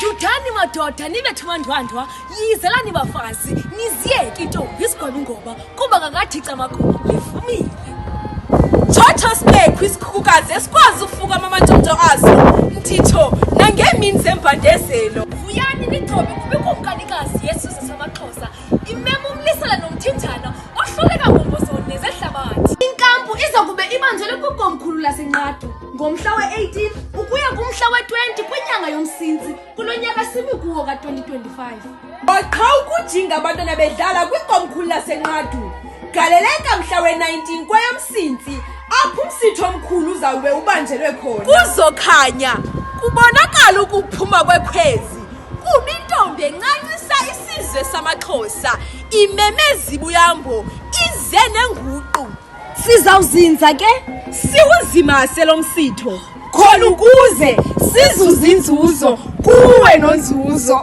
Judani madoda nibe thumandwandwa yizelani bafazi niziyeke intombi isigwaba ngoba kuba ngakathi camakho livumile. Chotho sibekho isikhukukazi esikwazi ukufuka amantonto aso ntitho nangemini zembandezelo. Vuyani nigcobe kube kumkanikazi yesizwe samaXhosa imema umlisela nomthithana ohluleka ngombozoni nezehlabathi. Inkampu izokube ibanjelwe kukomkhulu laseNqadu ngomhla we-18 ukuya kumhla we-20 kwinyanga yomSintsi kulonyaka simi kuwo ka-2025. Baqha ukujinga abantwana bedlala kwikomkhulu laseNqadu. Galeleka mhla we-19 kweyomSintsi apho umsitho omkhulu uzawube ubanjelwe khona. Kuzokhanya kubonakala ukuphuma kwekhwezi. Kuba intombi encancisa isizwe samaXhosa imemeza ibuyambo ize nenguqu. Sizawuzinza ke Siwuzimase lo msitho khona ukuze sizuze inzuzo kuwe nonzuzo.